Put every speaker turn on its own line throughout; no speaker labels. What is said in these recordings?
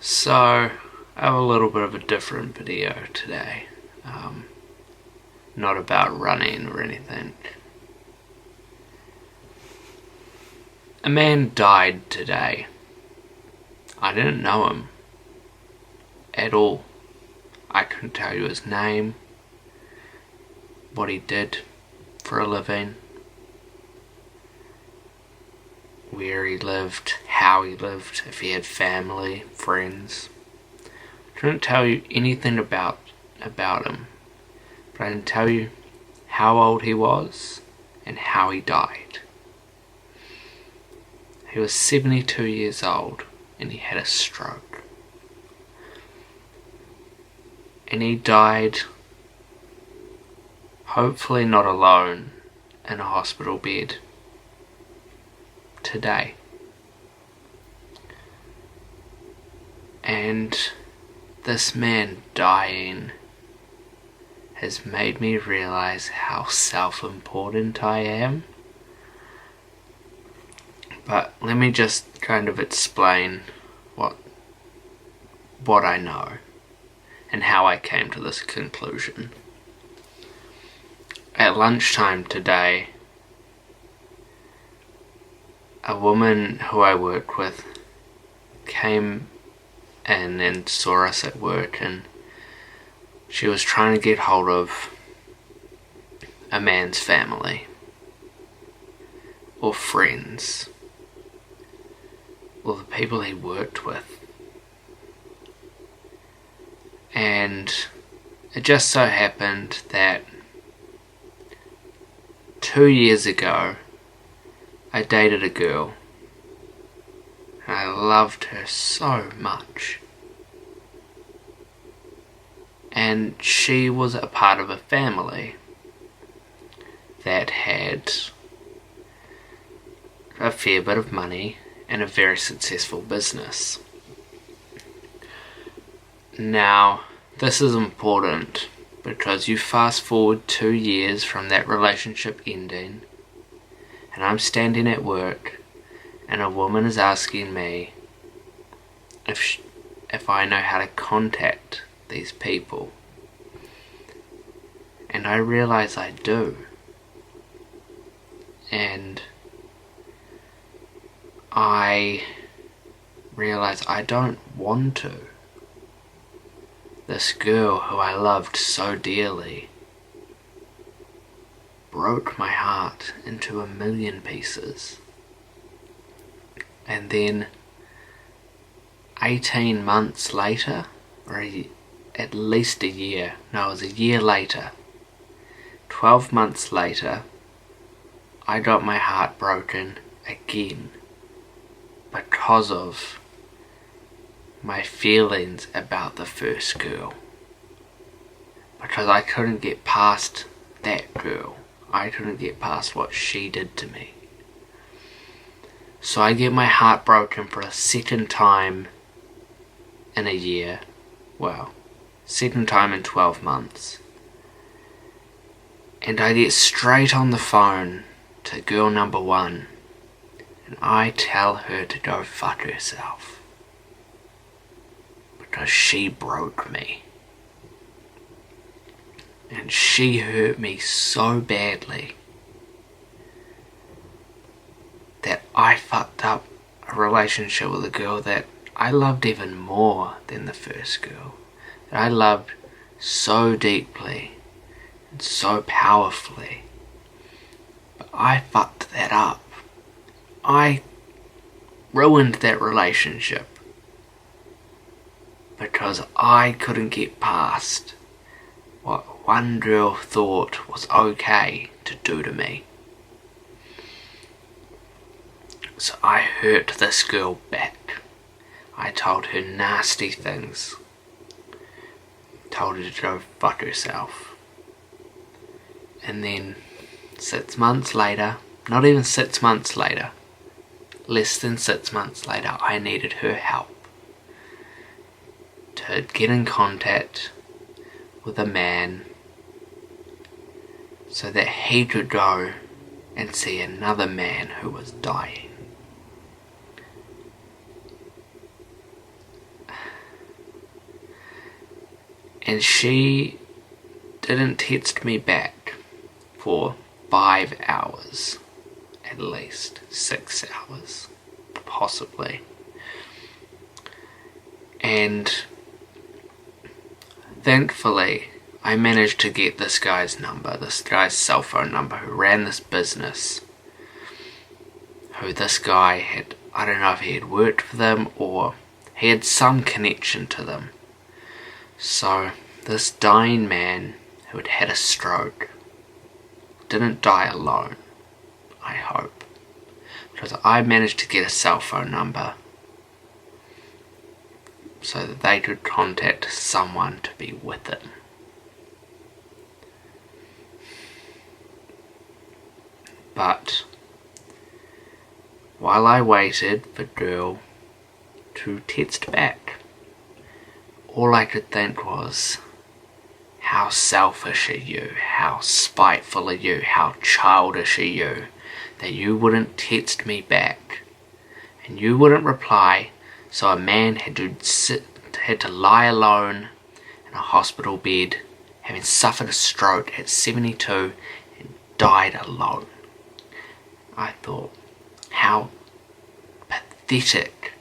So, I have a little bit of a different video today. Not about running or anything. A man died today. I didn't know him at all. I couldn't tell you his name, what he did for a living, where he lived, how he lived, if he had family, friends. I couldn't tell you anything about him, but I can tell you how old he was and how he died. He was 72 years old and he had a stroke. And he died, hopefully not alone, in a hospital bed today. And this man dying has made me realize how self-important I am. But let me just kind of explain what I know and how I came to this conclusion. At lunchtime today, a woman who I work with came in and saw us at work, and she was trying to get hold of a man's family or friends or the people he worked with. And it just so happened that 2 years ago I dated a girl and I loved her so much. And she was a part of a family that had a fair bit of money and a very successful business. Now, this is important because you fast forward 2 years from that relationship ending, and I'm standing at work and a woman is asking me if I know how to contact these people. And I realize I do. And I realize I don't want to. This girl who I loved so dearly broke my heart into a million pieces. And then 18 months later, or at least a year, no, it was a year later, 12 months later, I got my heart broken again because of my feelings about the first girl. Because I couldn't get past that girl. I couldn't get past what she did to me. So I get my heart broken for a second time in a year. Well, second time in 12 months. And I get straight on the phone to girl number one. And I tell her to go fuck herself. Because she broke me. And she hurt me so badly that I fucked up a relationship with a girl that I loved even more than the first girl. That I loved so deeply and so powerfully. But I fucked that up. I ruined that relationship because I couldn't get past what one girl thought was okay to do to me. So I hurt this girl back. I told her nasty things. Told her to go fuck herself. And then 6 months later, not even 6 months later, less than 6 months later, I needed her help to get in contact with a man so that he could go and see another man who was dying. And she didn't text me back for 5 hours, at least 6 hours, possibly. And thankfully, I managed to get this guy's number, this guy's cell phone number, who ran this business, who this guy had, I don't know if he had worked for them or he had some connection to them. So this dying man who had had a stroke didn't die alone, I hope, because I managed to get a cell phone number so that they could contact someone to be with him. But while I waited for Girl to text back, all I could think was, how selfish are you, how spiteful are you, how childish are you, that you wouldn't text me back, and you wouldn't reply, so a man had to lie alone in a hospital bed, having suffered a stroke at 72 and died alone. I thought, how pathetic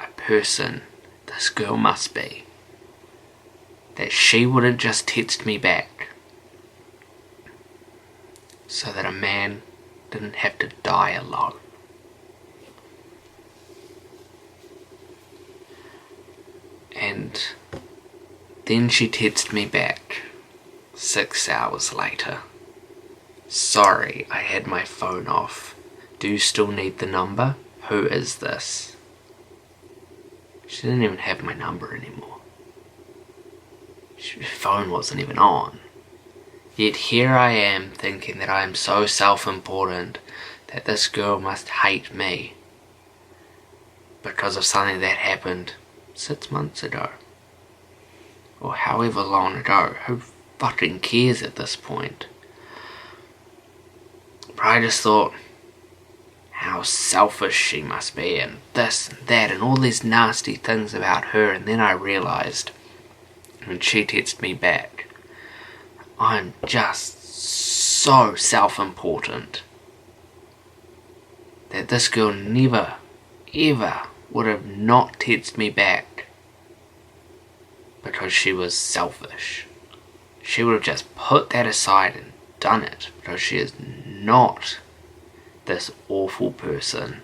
a person this girl must be, that she wouldn't just text me back so that a man didn't have to die alone. And then she texted me back 6 hours later. Sorry, I had my phone off. Do you still need the number? Who is this? She didn't even have my number anymore. Her phone wasn't even on. Yet here I am thinking that I am so self-important that this girl must hate me because of something that happened 6 months ago. Or however long ago. Who fucking cares at this point? But I just thought how selfish she must be, and this and that, and all these nasty things about her, and then I realised, when she texted me back, I'm just so self-important that this girl never, ever would have not texted me back because she was selfish. She would have just put that aside and done it because she is not this awful person.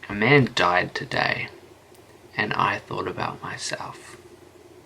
A man died today, and I thought about myself.